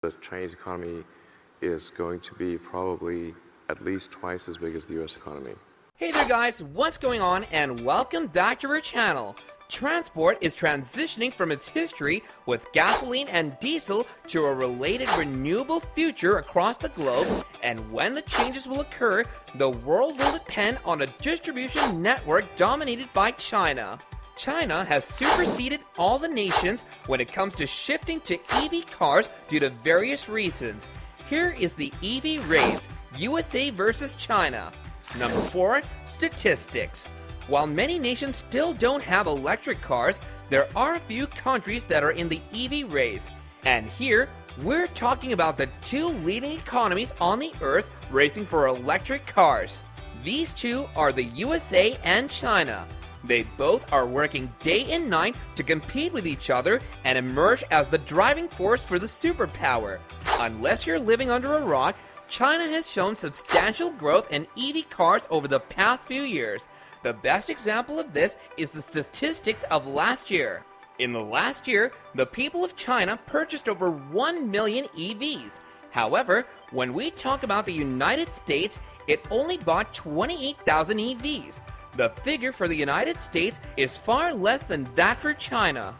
The Chinese economy is going to be probably at least twice as big as the US economy. Hey there guys, what's going on, and welcome back to our channel. Transport is transitioning from its history with gasoline and diesel to a related renewable future across the globe, and when the changes will occur, the world will depend on a distribution network dominated by China. China has superseded all the nations when it comes to shifting to EV cars due to various reasons. Here is the EV race, USA versus China. Number 4, statistics. While many nations still don't have electric cars, there are a few countries that are in the EV race. And here, we're talking about the two leading economies on the earth racing for electric cars. These two are the USA and China. They both are working day and night to compete with each other and emerge as the driving force for the superpower. Unless you're living under a rock, China has shown substantial growth in EV cars over the past few years. The best example of this is the statistics of last year. In the last year, the people of China purchased over 1 million EVs. However, when we talk about the United States, it only bought 28,000 EVs. The figure for the United States is far less than that for China.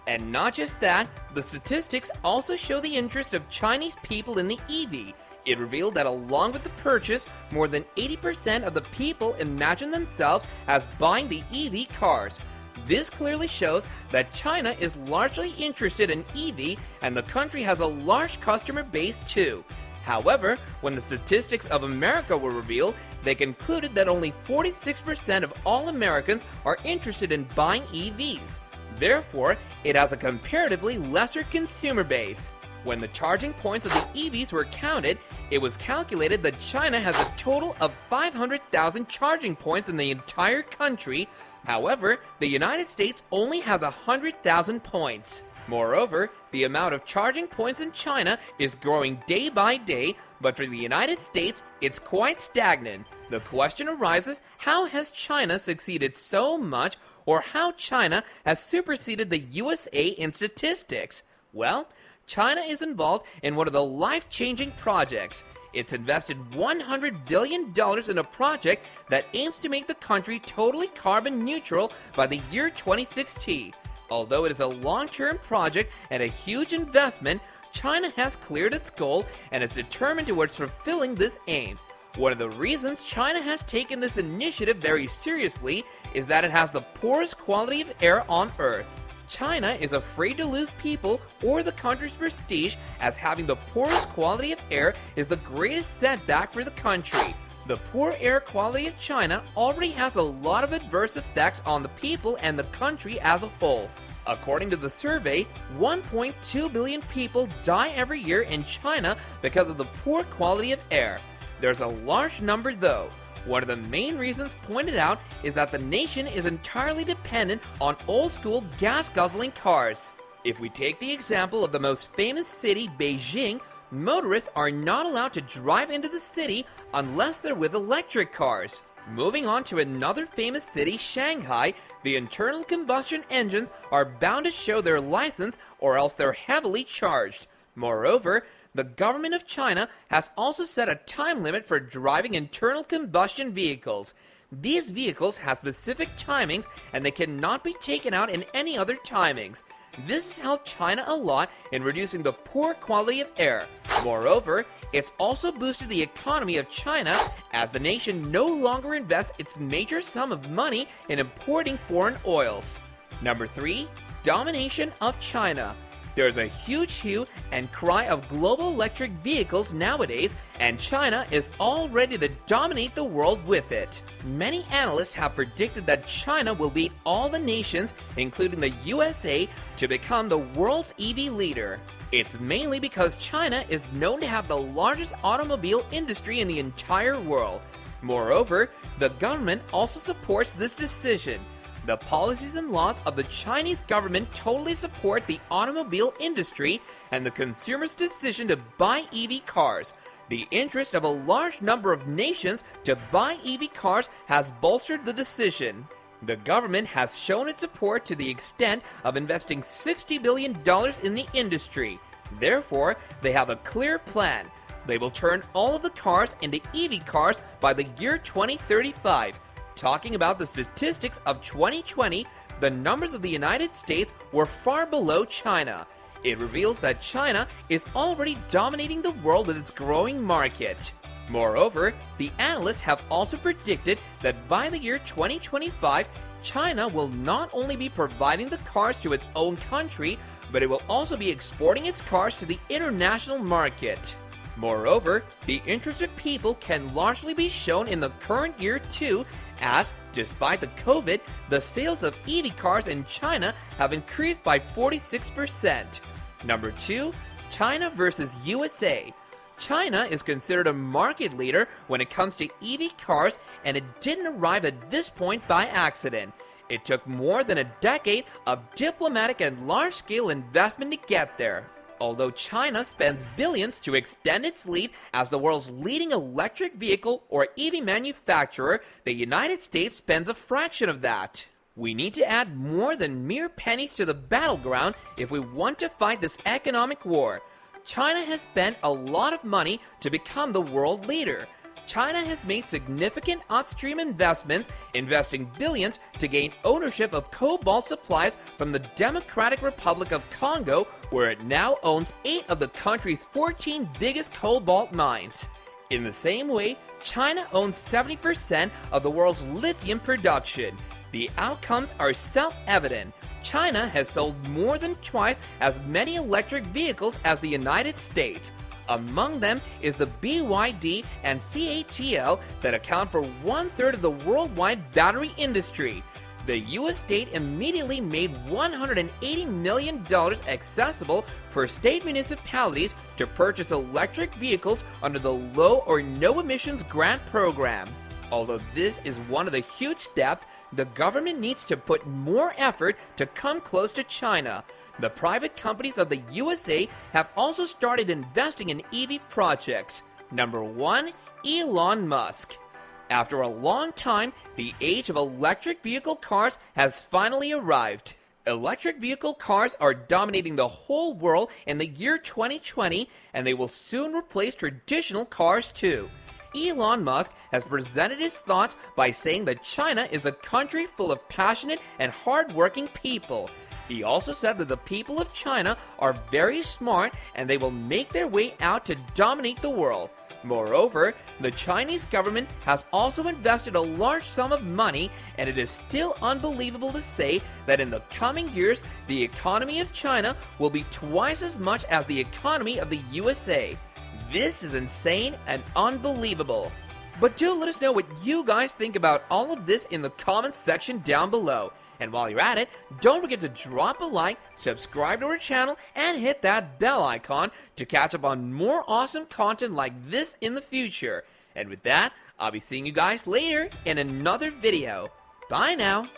And not just that, the statistics also show the interest of Chinese people in the EV. It revealed that along with the purchase, more than 80% of the people imagine themselves as buying the EV cars. This clearly shows that China is largely interested in EV, and the country has a large customer base too. However, when the statistics of America were revealed, they concluded that only 46% of all Americans are interested in buying EVs. Therefore, it has a comparatively lesser consumer base. When the charging points of the EVs were counted, it was calculated that China has a total of 500,000 charging points in the entire country. However, the United States only has 100,000 points. Moreover, the amount of charging points in China is growing day by day, but for the United States, it's quite stagnant. The question arises, how has China succeeded so much, or how China has superseded the USA in statistics? Well, China is involved in one of the life-changing projects. It's invested $100 billion in a project that aims to make the country totally carbon neutral by the year 2060. Although it is a long-term project and a huge investment, China has cleared its goal and is determined towards fulfilling this aim. One of the reasons China has taken this initiative very seriously is that it has the poorest quality of air on Earth. China is afraid to lose people or the country's prestige, as having the poorest quality of air is the greatest setback for the country. The poor air quality of China already has a lot of adverse effects on the people and the country as a whole. According to the survey, 1.2 billion people die every year in China because of the poor quality of air. There's a large number though. One of the main reasons pointed out is that the nation is entirely dependent on old-school gas-guzzling cars. If we take the example of the most famous city, Beijing, motorists are not allowed to drive into the city unless they're with electric cars. Moving on to another famous city, Shanghai, the internal combustion engines are bound to show their license or else they're heavily charged. Moreover, the government of China has also set a time limit for driving internal combustion vehicles. These vehicles have specific timings and they cannot be taken out in any other timings. This has helped China a lot in reducing the poor quality of air. Moreover, it's also boosted the economy of China as the nation no longer invests its major sum of money in importing foreign oils. Number 3, domination of China. There's a huge hue and cry of global electric vehicles nowadays, and China is all ready to dominate the world with it. Many analysts have predicted that China will beat all the nations, including the USA, to become the world's EV leader. It's mainly because China is known to have the largest automobile industry in the entire world. Moreover, the government also supports this decision. The policies and laws of the Chinese government totally support the automobile industry and the consumer's decision to buy EV cars. The interest of a large number of nations to buy EV cars has bolstered the decision. The government has shown its support to the extent of investing $60 billion in the industry. Therefore, they have a clear plan. They will turn all of the cars into EV cars by the year 2035. Talking about the statistics of 2020, the numbers of the United States were far below China. It reveals that China is already dominating the world with its growing market. Moreover, the analysts have also predicted that by the year 2025, China will not only be providing the cars to its own country, but it will also be exporting its cars to the international market. Moreover, the interest of people can largely be shown in the current year too, as, despite the COVID, the sales of EV cars in China have increased by 46%. Number 2, China versus USA. China is considered a market leader when it comes to EV cars, and it didn't arrive at this point by accident. It took more than a decade of diplomatic and large-scale investment to get there. Although China spends billions to extend its lead as the world's leading electric vehicle or EV manufacturer, the United States spends a fraction of that. We need to add more than mere pennies to the battleground if we want to fight this economic war. China has spent a lot of money to become the world leader. China has made significant upstream investments, investing billions to gain ownership of cobalt supplies from the Democratic Republic of Congo, where it now owns 8 of the country's 14 biggest cobalt mines. In the same way, China owns 70% of the world's lithium production. The outcomes are self-evident. China has sold more than twice as many electric vehicles as the United States. Among them is the BYD and CATL that account for 1/3 of the worldwide battery industry. The US state immediately made $180 million accessible for state municipalities to purchase electric vehicles under the Low or No Emissions Grant Program. Although this is one of the huge steps, the government needs to put more effort to come close to China. The private companies of the USA have also started investing in EV projects. Number 1, Elon Musk. After a long time, the age of electric vehicle cars has finally arrived. Electric vehicle cars are dominating the whole world in the year 2020, and they will soon replace traditional cars too. Elon Musk has presented his thoughts by saying that China is a country full of passionate and hard-working people. He also said that the people of China are very smart and they will make their way out to dominate the world. Moreover, the Chinese government has also invested a large sum of money, and it is still unbelievable to say that in the coming years, the economy of China will be twice as much as the economy of the USA. This is insane and unbelievable. But do let us know what you guys think about all of this in the comments section down below. And while you're at it, don't forget to drop a like, subscribe to our channel, and hit that bell icon to catch up on more awesome content like this in the future. And with that, I'll be seeing you guys later in another video. Bye now.